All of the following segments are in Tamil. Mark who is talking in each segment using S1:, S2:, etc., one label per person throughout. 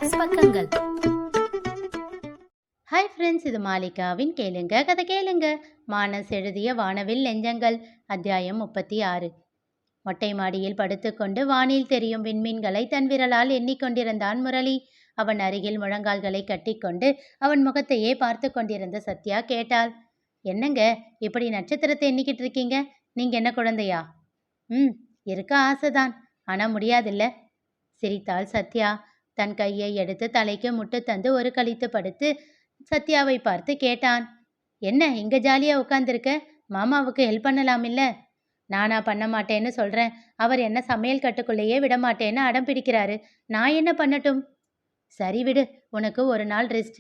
S1: மானஸ் பக்கங்கள்.
S2: ஹாய் ஃப்ரெண்ட்ஸ், இது மாலிகாவின் கேளுங்க கதை கேளுங்க. மானஸ் எழுதிய வானவில் நெஞ்சங்கள், அத்தியாயம் 36. மொட்டை மாடியில் படுத்துக்கொண்டு வானில் தெரியும் விண்மீன்களை தன் விரலால் எண்ணிக்கொண்டிருந்தான் முரளி. அவன் அருகில் முழங்கால்களை கட்டிக்கொண்டு அவன் முகத்தையே பார்த்து கொண்டிருந்த சத்யா கேட்டாள், என்னங்க இப்படி நட்சத்திரத்தை எண்ணிக்கிட்டு இருக்கீங்க? நீங்க என்ன குழந்தையா? இருக்க ஆசைதான், ஆனா முடியாதில்ல. சிரித்தாள் சத்யா. தன் கையை எடுத்து தலைக்கு முட்டு தந்து ஒரு கழித்து படுத்து சத்யாவை பார்த்து கேட்டான், என்ன இங்க ஜாலியா உட்காந்துருக்க? மாமாவுக்கு ஹெல்ப் பண்ணலாமில்ல? நானா பண்ண மாட்டேன்னு சொல்றேன். அவர் என்ன சமையல் கட்டுக்குள்ளேயே விட மாட்டேன்னு அடம் பிடிக்கிறாரு. நான் என்ன பண்ணட்டும்? சரி விடு, உனக்கு ஒரு நாள் ரெஸ்ட்.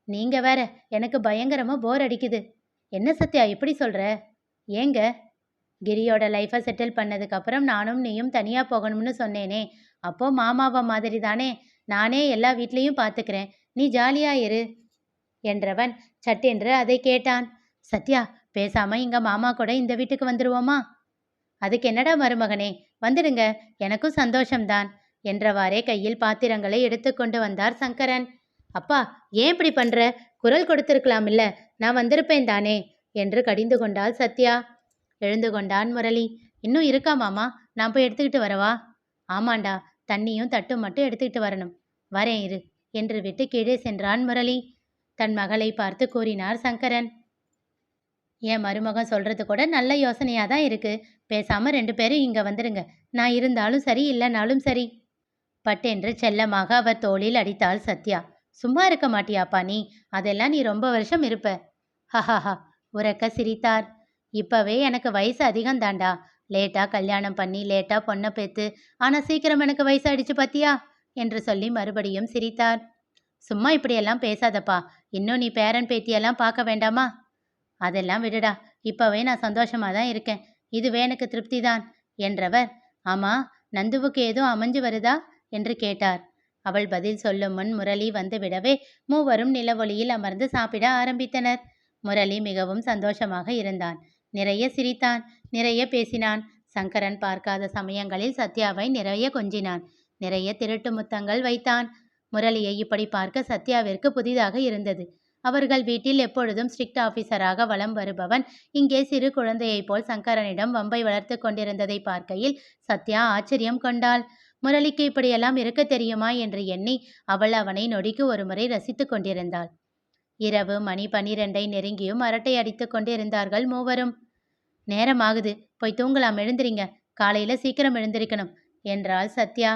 S2: நீங்க வேற, எனக்கு பயங்கரமா போர் அடிக்குது. என்ன சத்யா இப்படி சொல்ற? ஏங்க? கிரியோட லைஃப்பை செட்டில் பண்ணதுக்கப்புறம் நானும் நீயும் தனியாக போகணும்னு சொன்னேனே, அப்போ மாமாவை மாதிரி தானே. நானே எல்லா வீட்லேயும் பார்த்துக்கிறேன், நீ ஜாலியா இரு என்றவன் சட்டென்று அதை கேட்டான். சத்யா, பேசாம இங்க மாமா கூட இந்த வீட்டுக்கு வந்துடுவோமா? அதுக்கு என்னடா மருமகனே, வந்துடுங்க, எனக்கும் சந்தோஷம்தான் என்றவாறே கையில் பாத்திரங்களை எடுத்துக்கொண்டு வந்தார் சங்கரன். அப்பா, ஏன் இப்படி பண்ற? குரல் கொடுத்திருக்கலாம் இல்ல, நான் வந்திருப்பேன் தானே என்று கடிந்து கொண்டாள் சத்யா. எழுந்து கொண்டான் முரளி. இன்னும் இருக்கா மாமா? நான் போய் எடுத்துக்கிட்டு வரவா? ஆமாண்டா, தண்ணியும் தட்டும் மட்டும் எடுத்துக்கிட்டு வரணும். வரேன் இரு என்று விட்டு கீழே சென்றான் முரளி. தன் மகளை பார்த்து கூறினார் சங்கரன். என் மருமகன் சொல்றது கூட நல்ல யோசனையா தான் இருக்கு. பேசாம 2 பேரும் இங்க வந்துடுங்க. நான் இருந்தாலும் சரி, இல்லைனாலும் சரி பட்டென்று செல்லமாக அவர் தோளில் அடித்தாள் சத்யா. சும்மா இருக்க மாட்டியாப்பா நீ? அதெல்லாம் நீ ரொம்ப வருஷம் இருப்ப. ஹஹஹா உரக்க சிரித்தார். இப்பவே எனக்கு வயசு அதிகம் தாண்டா. லேட்டா கல்யாணம் பண்ணி லேட்டா பொண்ணை பெத்து, ஆனா சீக்கிரம் எனக்கு வயசாயிடுச்சு பத்தியா என்று சொல்லி மறுபடியும் சிரித்தார். சும்மா இப்படியெல்லாம் பேசாதப்பா. இன்னும் நீ பேரன் பேத்தியெல்லாம் பார்க்க வேண்டாமா? அதெல்லாம் விடுடா, இப்பவே நான் சந்தோஷமா தான் இருக்கேன். இதுவே எனக்கு திருப்தி தான் என்றவர், ஆமா நந்துவுக்கு ஏதோ அமைஞ்சு வருதா என்று கேட்டார். அவள் பதில் சொல்லும் முன் முரளி வந்து விடவே மூவரும் நிலவொளியில் அமர்ந்து சாப்பிட ஆரம்பித்தனர். முரளி மிகவும் சந்தோஷமாக இருந்தான். நிறைய சிரித்தான், நிறைய பேசினான். சங்கரன் பார்க்காத சமயங்களில் சத்யாவை நிறைய கொஞ்சினான். நிறைய திருட்டு முத்தங்கள் வைத்தான். முரளியை இப்படி பார்க்க சத்யாவிற்கு புதிதாக இருந்தது. அவர்கள் வீட்டில் எப்பொழுதும் ஸ்ட்ரிக்ட் ஆபீசராக வலம் வருபவன் இங்கே சிறு குழந்தையைப் போல் சங்கரனிடம் வம்பை வளர்த்து கொண்டிருந்ததை பார்க்கையில் சத்யா ஆச்சரியம் கொண்டாள். முரளிக்கு இப்படியெல்லாம் இருக்க தெரியுமா என்று எண்ணி அவள் அவனை நொடிக்கு ஒரு முறை ரசித்து கொண்டிருந்தாள். இரவு மணி 12 நெருங்கியும் அரட்டை அடித்து கொண்டிருந்தார்கள் மூவரும். நேரமாகுது, போய் தூங்கலாம், எழுந்திரிங்க, காலையில சீக்கிரம் எழுந்திருக்கணும் என்றாள் சத்யா.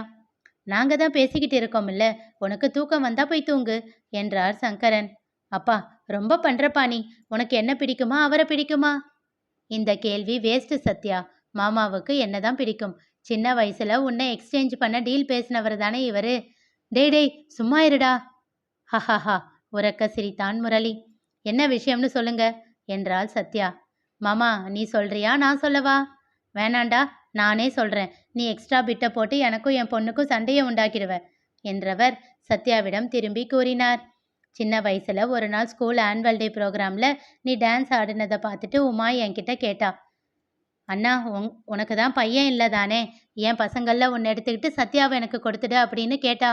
S2: நாங்க தான் பேசிக்கிட்டு இருக்கோம் இல்ல, உனக்கு தூக்கம் வந்தா போய் தூங்கு என்றார் சங்கரன். அப்பா, ரொம்ப பண்றப்பா நீ. உனக்கு என்ன பிடிக்குமா, அவரை பிடிக்குமா? இந்த கேள்வி வேஸ்ட் சத்யா. மாமாவுக்கு என்னதான் பிடிக்கும். சின்ன வயசுல உன்னை எக்ஸ்சேஞ்ச் பண்ண டீல் பேசினவர் தானே இவரு. டேய் சும்மா இருடா. ஹஹஹா உரக்க சிரித்தான் முரளி. என்ன விஷயம்னு சொல்லுங்க என்றாள் சத்யா. மாமா, நீ சொல்றியா நான் சொல்லவா? வேணாண்டா, நானே சொல்றேன். நீ எக்ஸ்ட்ரா பிட்டை போட்டு எனக்கும் என் பொண்ணுக்கும் சண்டையை உண்டாக்கிடுவ என்றவர் சத்யாவிடம் திரும்பி கூறினார். சின்ன வயசுல ஒரு நாள் ஸ்கூல் ஆனுவல் டே ப்ரோக்ராம்ல நீ டான்ஸ் ஆடினதை பார்த்துட்டு உமா என்கிட்ட கேட்டா, அண்ணா உனக்கு தான் பையன் இல்லை தானே, என் பசங்களில் ஒன்று எடுத்துக்கிட்டு சத்யாவை எனக்கு கொடுத்துடு அப்படின்னு கேட்டா.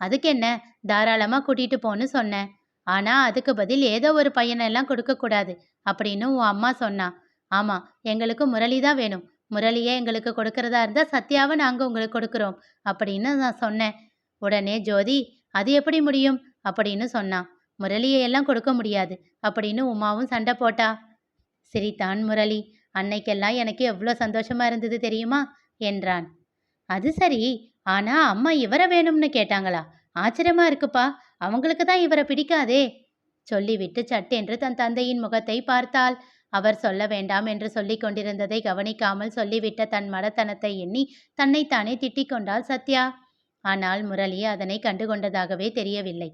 S2: அதுக்கு என்ன, தாராளமாக கூட்டிகிட்டு போன்னு சொன்னேன். ஆனால் அதுக்கு பதில் ஏதோ ஒரு பையனெல்லாம் கொடுக்கக்கூடாது அப்படின்னு உன் அம்மா சொன்னா. ஆமாம், எங்களுக்கு முரளி தான் வேணும். முரளியே எங்களுக்கு கொடுக்கறதா இருந்தால் சத்யாவை நாங்கள் உங்களுக்கு கொடுக்குறோம் அப்படின்னு நான் சொன்னேன். உடனே ஜோதி, அது எப்படி முடியும் அப்படின்னு சொன்னான். முரளியை எல்லாம் கொடுக்க முடியாது அப்படின்னு உமாவும் சண்டை போட்டா. சிரித்தான் முரளி. அன்னைக்கெல்லாம் எனக்கு எவ்வளோ சந்தோஷமா இருந்தது தெரியுமா என்றான். அது சரி, ஆனா அம்மா இவரை வேணும்னு கேட்டாங்களா? ஆச்சரியமா இருக்குப்பா. அவங்களுக்கு தான் இவரை பிடிக்காதே சொல்லிவிட்டு சட்டென்று தன் தந்தையின் முகத்தை பார்த்தாள். அவர் சொல்ல வேண்டாம் என்று சொல்லி கொண்டிருந்ததை கவனிக்காமல் சொல்லிவிட்ட தன் மடத்தனத்தை எண்ணி தன்னைத்தானே திட்டிக் கொண்டாள் சத்யா. ஆனால் முரளி அதனை கண்டுகொண்டதாகவே தெரியவில்லை.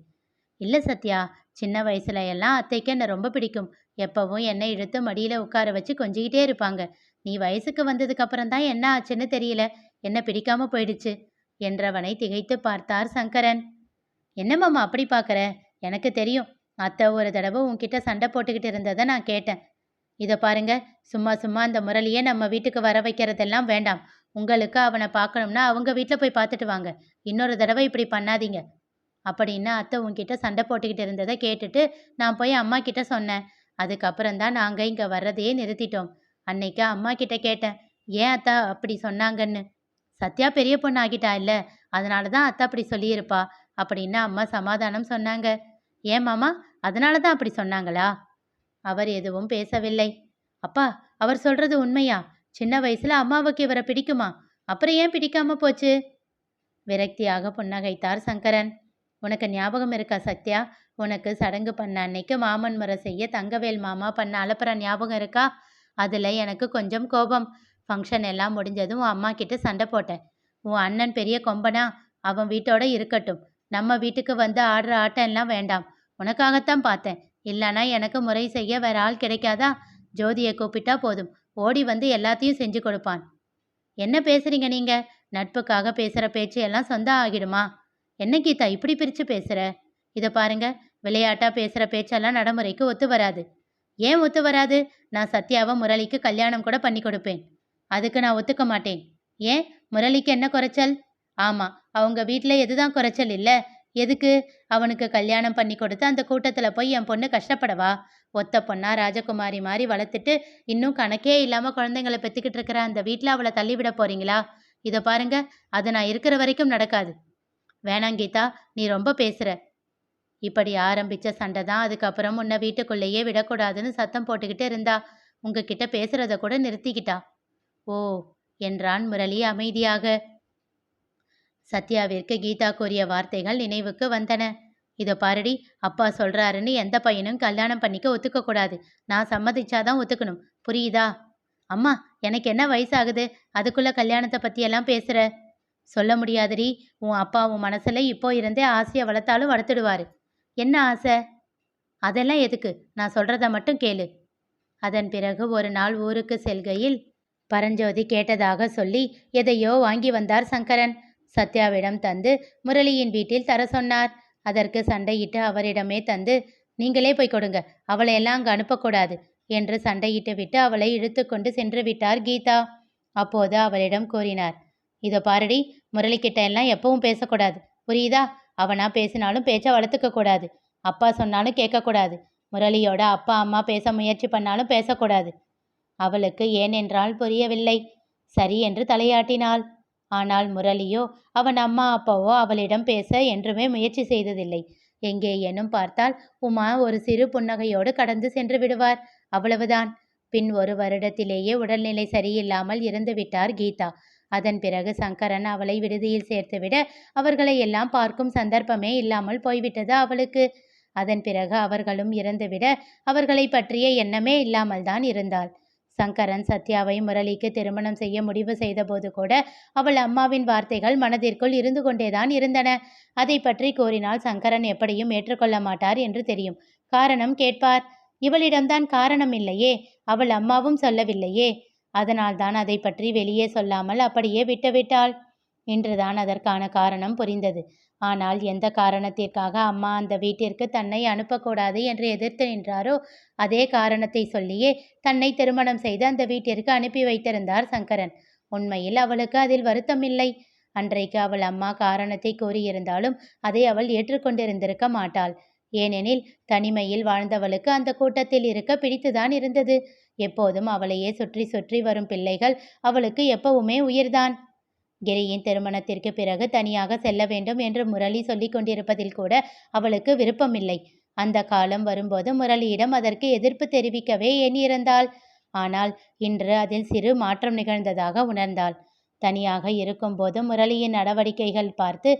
S2: இல்ல சத்யா, சின்ன வயசுல எல்லாம் அத்தைக்கு என்னை ரொம்ப பிடிக்கும். எப்பவும் என்னை இழுத்து மடியில உட்கார வச்சு கொஞ்சிக்கிட்டே இருப்பாங்க. நீ வயசுக்கு வந்ததுக்கு அப்புறம் தான் என்ன ஆச்சுன்னு தெரியல, என்ன பிடிக்காம போயிடுச்சு என்றவனை திகைத்து பார்த்தார் சங்கரன். என்னம்மாம்மா அப்படி பார்க்குற? எனக்கு தெரியும், அத்தை ஒரு தடவை உன்கிட்ட சண்டை போட்டுக்கிட்டு இருந்ததை நான் கேட்டேன். இதை பாருங்க, சும்மா சும்மா அந்த முரளியை நம்ம வீட்டுக்கு வர வைக்கிறதெல்லாம் வேண்டாம். உங்களுக்கு அவனை பார்க்கணும்னா அவங்க வீட்டில் போய் பார்த்துட்டு வாங்க. இன்னொரு தடவை இப்படி பண்ணாதீங்க. அப்படின்னு அத்தை உன்கிட்ட சண்டை போட்டுக்கிட்டு இருந்ததை கேட்டுட்டு நான் போய் அம்மா கிட்ட சொன்னேன். அதுக்கப்புறம் தான் நாங்கள் இங்கே வர்றதையே நிறுத்திட்டோம். அன்னைக்கு அம்மா கிட்ட கேட்டேன், ஏன் அத்தா அப்படி சொன்னாங்கன்னு. சத்யா பெரிய பொண்ணு ஆகிட்டா இல்ல, அதனால தான் அத்தை அப்படி சொல்லியிருப்பா அப்படின்னு அம்மா சமாதானம் சொன்னாங்க. ஏன் மாமா, அதனால தான் அப்படி சொன்னாங்களா? அவர் எதுவும் பேசவில்லை. அப்பா, அவர் சொல்றது உண்மையா? சின்ன வயசுல அம்மாவுக்கு இவரை பிடிக்குமா? அப்புறம் ஏன் பிடிக்காம போச்சு? விரக்தியாக புன்னகைத்தார் சங்கரன். உனக்கு ஞாபகம் இருக்கா சத்யா? உனக்கு சடங்கு பண்ண அன்னைக்கு மாமன் முறை செய்ய தங்கவேல் மாமா பண்ண அலப்பற ஞாபகம் இருக்கா? அதில் எனக்கு கொஞ்சம் கோபம். ஃபங்க்ஷன் எல்லாம் முடிஞ்சதும் உன் அம்மா கிட்ட சண்டை போட்டேன். உன் அண்ணன் பெரிய கொம்பனா, அவன் வீட்டோட இருக்கட்டும். நம்ம வீட்டுக்கு வந்து ஆடுற ஆட்டம் எல்லாம் வேண்டாம். உனக்காகத்தான் பார்த்தேன். இல்லைனா எனக்கு முறை செய்ய வேற ஆள் கிடைக்காதா? ஜோதியை கூப்பிட்டா போதும், ஓடி வந்து எல்லாத்தையும் செஞ்சு கொடுப்பான். என்ன பேசுறீங்க நீங்க? நட்புக்காக பேசுகிற பேச்சு எல்லாம் சொந்தம் ஆகிடுமா? என்ன கீதா இப்படி பிரித்து பேசுகிற? இதை பாருங்க, விளையாட்டாக பேசுகிற பேச்செல்லாம் நடைமுறைக்கு ஒத்து வராது. ஏன் ஒத்து வராது? நான் சத்யாவை முரளிக்கு கல்யாணம் கூட பண்ணி கொடுப்பேன். அதுக்கு நான் ஒத்துக்க மாட்டேன். ஏன்? முரளிக்கு என்ன குறைச்சல்? ஆமாம், அவங்க வீட்டில் எதுதான் குறைச்சல் இல்லை? எதுக்கு? அவனுக்கு கல்யாணம் பண்ணி கொடுத்து அந்த கூட்டத்தில் போய் என் பொண்ணு கஷ்டப்படவா? ஒத்த பொண்ணா ராஜகுமாரி மாதிரி வளர்த்துட்டு இன்னும் கணக்கே இல்லாமல் குழந்தைங்களை பெற்றுக்கிட்டு இருக்கிற அந்த வீட்டில் அவளை தள்ளிவிட போறீங்களா? இதை பாருங்க, அது நான் இருக்கிற வரைக்கும் நடக்காது. வேணாம் கீதா, நீ ரொம்ப பேசுகிற. இப்படி ஆரம்பித்த சண்டை தான் அதுக்கப்புறம் உன்னை வீட்டுக்குள்ளேயே விடக்கூடாதுன்னு சத்தம் போட்டுக்கிட்டு இருந்தா. உங்ககிட்ட பேசுறத கூட நிறுத்திக்கிட்டா. ஓ என்றான் முரளி அமைதியாக. சத்யாவிற்கு கீதா கூறிய வார்த்தைகள் நினைவுக்கு வந்தன. இதை பாருடி, அப்பா சொல்றாருன்னு எந்த பையனும் கல்யாணம் பண்ணிக்க ஒத்துக்க கூடாது. நான் சம்மதிச்சாதான் ஒத்துக்கணும், புரியுதா? அம்மா, எனக்கு என்ன வயசாகுது? அதுக்குள்ள கல்யாணத்தை பற்றியெல்லாம் பேசுகிற? சொல்ல முடியாதுடி. உன் அப்பா உன் மனசில் இப்போ இருந்தே ஆசையை வளர்த்தாலும் வளர்த்துடுவார். என்ன ஆசை? அதெல்லாம் எதுக்கு? நான் சொல்கிறத மட்டும் கேளு. அதன் பிறகு ஒரு நாள் ஊருக்கு செல்கையில் பரஞ்சோதி கேட்டதாக சொல்லி எதையோ வாங்கி வந்தார் சங்கரன். சத்யாவிடம் தந்து முரளியின் வீட்டில் தர சொன்னார். அதற்கு சண்டையிட்டு அவரிடமே தந்து, நீங்களே போய் கொடுங்க, அவளை எல்லாம் அங்கு அனுப்பக்கூடாது என்று சண்டையிட்டு விட்டு அவளை இழுத்து கொண்டு சென்று விட்டார் கீதா. அப்போது அவளிடம் கூறினார், இதோ பாரடி, முரளிக்கிட்ட எல்லாம் எப்பவும் பேசக்கூடாது, புரியுதா? அவனா பேசினாலும் பேச்சை வளர்த்துக்க கூடாது. அப்பா சொன்னாலும் கேட்கக்கூடாது. முரளியோட அப்பா அம்மா பேச முயற்சி பண்ணாலும் பேசக்கூடாது. அவளுக்கு ஏனென்றால் புரியவில்லை. சரி என்று தலையாட்டினாள். ஆனால் முரளியோ அவன் அம்மா அப்பாவோ அவளிடம் பேச என்றுமே முயற்சி செய்ததில்லை. எங்கேயேனும் பார்த்தால் உமா ஒரு சிறு புன்னகையோடு கடந்து சென்று விடுவார், அவ்வளவுதான். பின் ஒரு வருடத்திலேயே உடல்நிலை சரியில்லாமல் இருந்து விட்டார் கீதா. அதன் பிறகு சங்கரன் அவளை விடுதியில் சேர்த்துவிட அவர்களை எல்லாம் பார்க்கும் சந்தர்ப்பமே இல்லாமல் போய்விட்டது அவளுக்கு. அதன் பிறகு அவர்களும் இறந்துவிட அவர்களை பற்றிய எண்ணமே இல்லாமல் தான் இருந்தாள். சங்கரன் சத்யாவை முரளிக்கு திருமணம் செய்ய முடிவு செய்தபோது கூட அவள் அம்மாவின் வார்த்தைகள் மனதிற்குள் இருந்து கொண்டேதான் இருந்தன. அதை பற்றி கூறினால் சங்கரன் எப்படியும் ஏற்றுக்கொள்ள மாட்டார் என்று தெரியும். காரணம் கேட்பார். இவளிடம்தான் காரணம் இல்லையே, அவள் அம்மாவும் சொல்லவில்லையே. அதனால்தான் அதை பற்றி வெளியே சொல்லாமல் அப்படியே விட்டுவிட்டாள். இன்றுதான் அதற்கான காரணம் புரிந்தது. ஆனால் எந்த காரணத்திற்காக அம்மா அந்த வீட்டிற்கு தன்னை அனுப்பக்கூடாது என்று எதிர்த்து நின்றாரோ அதே காரணத்தை சொல்லியே தன்னை திருமணம் செய்து அந்த வீட்டிற்கு அனுப்பி வைத்திருந்தார் சங்கரன். உண்மையில் அவளுக்கு அதில் வருத்தம் இல்லை. அன்றைக்கு அவள் அம்மா காரணத்தை கூறியிருந்தாலும் அதை அவள் ஏற்றுக்கொண்டிருந்திருக்க மாட்டாள். ஏனெனில் தனிமையில் வாழ்ந்தவளுக்கு அந்த கூட்டத்தில் இருக்க பிடித்துதான் இருந்தது. எப்போதும் அவளையே சுற்றி சுற்றி வரும் பிள்ளைகள் அவளுக்கு எப்பவுமே உயிர்தான். கிரியின் திருமணத்திற்கு பிறகு தனியாக செல்ல வேண்டும் என்று முரளி சொல்லி கொண்டிருப்பதில் கூட அவளுக்கு விருப்பமில்லை. அந்த காலம் வரும்போது முரளியிடம் அதற்கு எதிர்ப்பு தெரிவிக்கவே எண்ணியிருந்தாள். ஆனால் இன்று அதில் சிறு மாற்றம் நிகழ்ந்ததாக உணர்ந்தாள். தனியாக இருக்கும்போது முரளியின் நடவடிக்கைகள் பார்த்து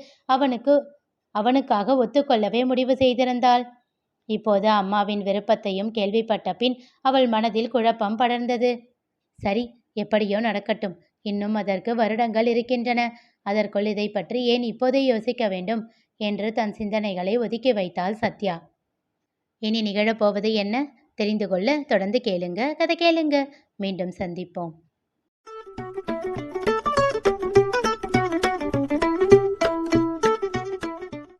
S2: அவனுக்காக ஒத்துக்கொள்ளவே முடிவு செய்திருந்தாள். இப்போது அம்மாவின் விருப்பத்தையும் கேள்விப்பட்ட பின் அவள் மனதில் குழப்பம் படர்ந்தது. சரி, எப்படியோ நடக்கட்டும். இன்னும் அதற்கு வருடங்கள் இருக்கின்றன. அதற்குள் இதை பற்றி ஏன் இப்போதே யோசிக்க வேண்டும் என்று தன் சிந்தனைகளை ஒதுக்கி வைத்தாள் சத்யா. இனி நிகழப்போவது என்ன தெரிந்து கொள்ள தொடர்ந்து கேளுங்க. கதை கேளுங்க. மீண்டும் சந்திப்போம்.